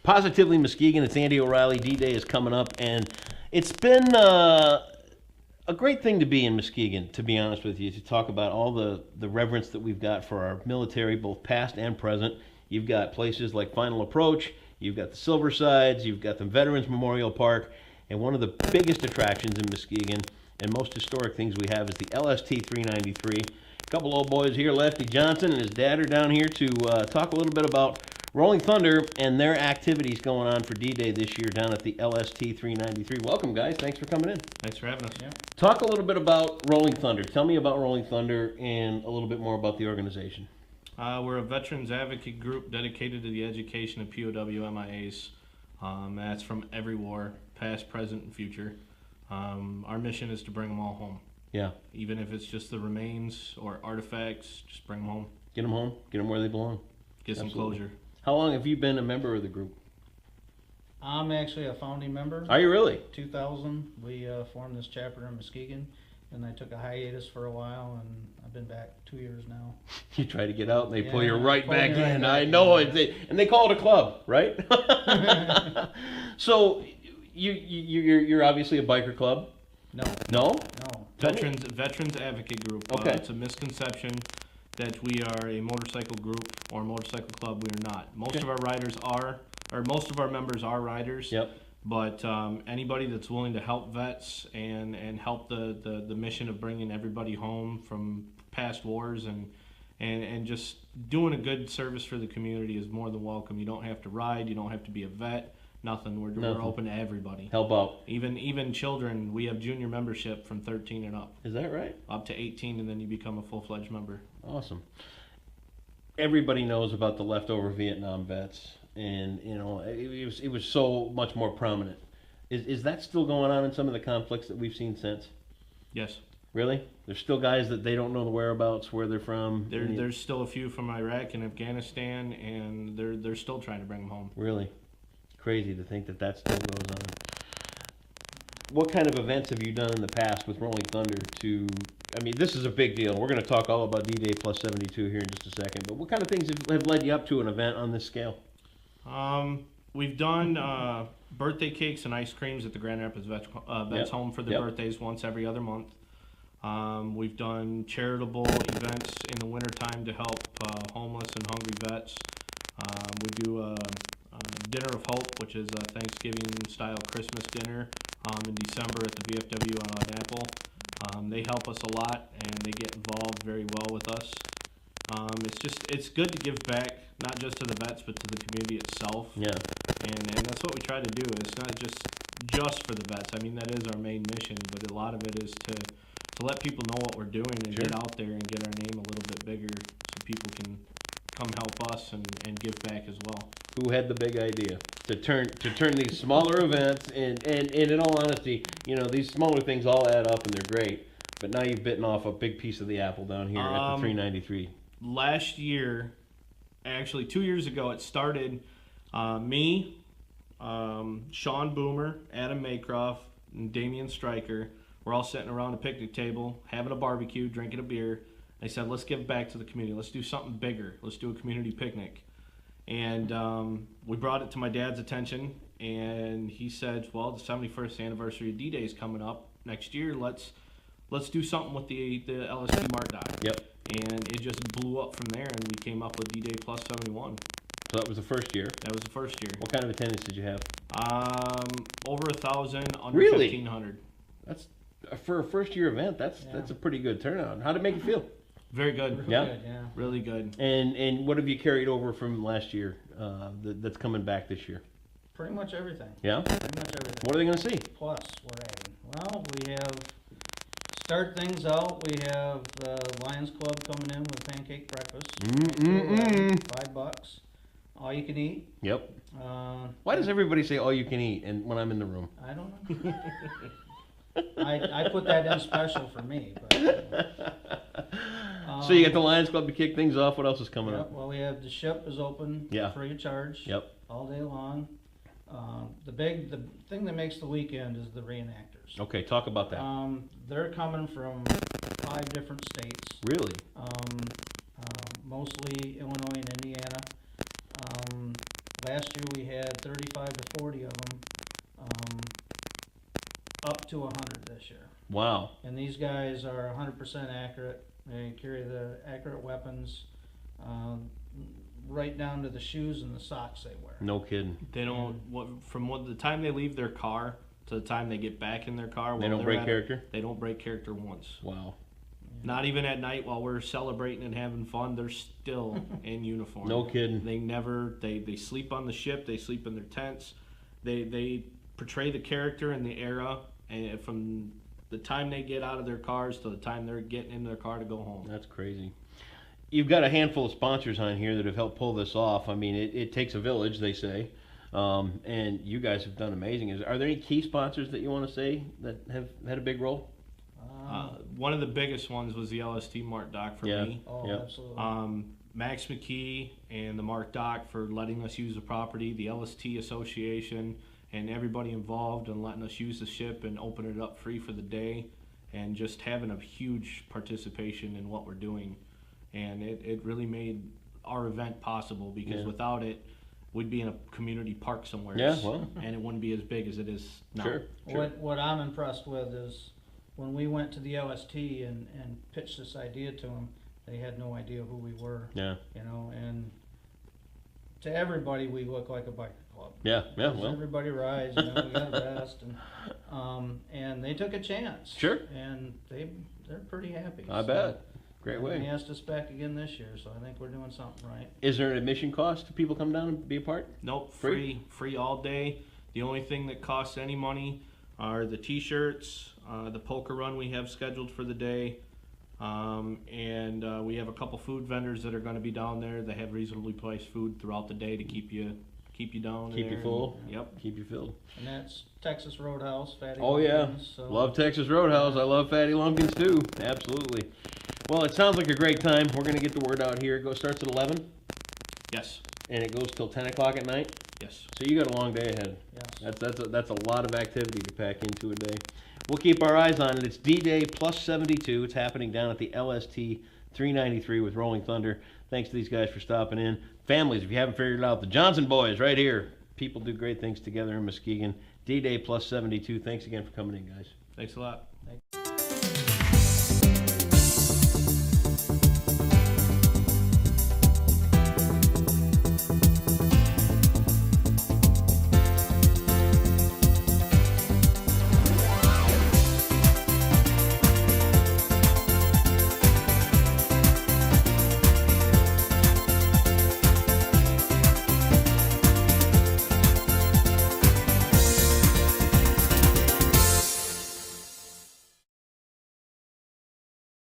Positively Muskegon. It's Andy O'Reilly. D-Day is coming up, and it's been a great thing to be in Muskegon, to be honest with you, to talk about all the reverence that we've got for our military, both past and present. You've got places like Final Approach, you've got the Silver Sides, you've got the Veterans Memorial Park, and one of the biggest attractions in Muskegon and most historic things we have is the LST 393. A couple old boys here, Lefty Johnson and his dad, are down here to talk a little bit about Rolling Thunder and their activities going on for D-Day this year down at the LST 393. Welcome, guys. Thanks for coming in. Thanks for having us. Yeah. Talk a little bit about Rolling Thunder. Tell me about Rolling Thunder and a little bit more about the organization. We're a veterans advocate group dedicated to the education of POW MIAs. That's from every war, past, present, and future. Our mission is to bring them all home. Yeah. Even if it's just the remains or artifacts, just bring them home. Get them home. Get them where they belong. Get some Absolutely. closure. How long have you been a member of the group? I'm actually a founding member. Are you really? 2000, we formed this chapter in Muskegon, and I took a hiatus for a while, and I've been back 2 years now. You try to get out, and they pull you Yeah, right pull back me right in. back I in, know yeah. it. And they call it a club, right? So you're obviously a biker club. No, No? no. Veterans advocate group. Okay. It's a misconception that we are a motorcycle group or a motorcycle club. We are not. Most Okay. of our riders are, or most of our members are riders. Yep. But anybody that's willing to help vets and help the mission of bringing everybody home from past wars and just doing a good service for the community is more than welcome. You don't have to ride. You don't have to be a vet. Nothing. We're open to everybody. Help out. Even children. We have junior membership from 13 and up. Is that right? Up to 18, and then you become a full-fledged member. Awesome. Everybody knows about the leftover Vietnam vets, and you know it was so much more prominent. Is that still going on in some of the conflicts that we've seen since? Yes. Really? There's still guys that they don't know the whereabouts, where they're from. There's still a few from Iraq and Afghanistan, and they're still trying to bring them home. Really? Crazy to think that still goes on. What kind of events have you done in the past with Rolling Thunder to, I mean, this is a big deal. We're going to talk all about D-Day plus 72 here in just a second, but what kind of things have led you up to an event on this scale? We've done birthday cakes and ice creams at the Grand Rapids Vets Yep. Home for their Yep. birthdays once every other month. We've done charitable events in the wintertime to help homeless and hungry vets. We do a Dinner of Hope, which is a Thanksgiving-style Christmas dinner in December at the VFW on Apple. They help us a lot, and they get involved very well with us. It's good to give back, not just to the vets, but to the community itself. Yeah. And that's what we try to do. It's not just for the vets. I mean, that is our main mission, but a lot of it is to let people know what we're doing and Sure. get out there and get our name a little bit bigger so people can come help us and give back as well. Who had the big idea to turn these smaller events, and in all honesty, you know, these smaller things all add up and they're great, but now you've bitten off a big piece of the apple down here at the 393. Last year, actually 2 years ago, it started me, Sean Boomer, Adam Maycroft, and Damian Stryker. We're all sitting around a picnic table, having a barbecue, drinking a beer. I said, let's give back to the community. Let's do something bigger. Let's do a community picnic. And we brought it to my dad's attention, and he said, well, the 71st anniversary of D-Day is coming up next year. Let's do something with the LST Mart Dock. Yep. And it just blew up from there, and we came up with D-Day plus 71. So that was the first year. That was the first year. What kind of attendance did you have? Over 1,000, under Really? 1,500. That's for a first year event. That's a pretty good turnout. How did it make you feel? Very good. Yeah? Good, yeah. Really good. And what have you carried over from last year that's coming back this year? Pretty much everything. Yeah? Pretty much everything. What are they going to see? Plus, we're adding. Well, we have, start things out, we have the Lions Club coming in with pancake breakfast. $5. All you can eat. Yep. Why does everybody say all you can eat and when I'm in the room? I don't know. I put that in special for me. But, So you got the Lions Club to kick things off. What else is coming up? Well, we have the ship is open Yeah. free of charge. Yep. All day long. The thing that makes the weekend is the reenactors. Okay, talk about that. They're coming from 5 different states. Really? Mostly Illinois and Indiana. Last year we had 30 140 of them, up to 100 this year. Wow. And these guys are 100% accurate. They carry the accurate weapons, right down to the shoes and the socks they wear. No kidding. They don't. From the time they leave their car to the time they get back in their car, They don't break character? They don't break character once. Wow. Not even at night while we're celebrating and having fun. They're still in uniform. No kidding. They never. They sleep on the ship. They sleep in their tents. They portray the character and the era, and from the time they get out of their cars to the time they're getting in their car to go home. That's crazy. You've got a handful of sponsors on here that have helped pull this off. I mean, it takes a village, they say, and you guys have done amazing. Are there any key sponsors that you want to say that have had a big role? One of the biggest ones was the LST Mark Doc for me. Oh, Yep. absolutely. Max McKee and the Mark Doc for letting us use the property, the LST Association, and everybody involved in letting us use the ship and open it up free for the day, and just having a huge participation in what we're doing. And it really made our event possible, because without it, we'd be in a community park somewhere. Yeah, well. And it wouldn't be as big as it is now. Sure. What I'm impressed with is when we went to the LST and pitched this idea to them, they had no idea who we were. Yeah. You know, and to everybody we look like a biker club. Yeah. Yeah. Because Well. everybody rides, you know, we got a vest, and they took a chance. Sure. And they're pretty happy. I bet. Great And they way. asked us back again this year, so I think we're doing something right. Is there an admission cost to people come down and be a part? Nope, Free? free all day. The only thing that costs any money are the t-shirts, the polka run we have scheduled for the day, and we have a couple food vendors that are going to be down there. They have reasonably priced food throughout the day to keep you down. Keep you there. full. Yep. Keep you filled. And that's Texas Roadhouse, Fatty Oh yeah, Lumpkins, so love Texas Roadhouse. I love Fatty Lumpkins too. Absolutely. Well, it sounds like a great time. We're gonna get the word out here. It starts at 11, Yes. and it goes till 10 o'clock at night. Yes. So you got a long day ahead. yes. That's a lot of activity to pack into a day. We'll keep our eyes on it. It's D-Day plus 72. It's happening down at the LST 393 with Rolling Thunder. Thanks to these guys for stopping in. Families, if you haven't figured it out, the Johnson boys right here. People do great things together in Muskegon. D-Day plus 72. Thanks again for coming in, guys. Thanks a lot. Thank-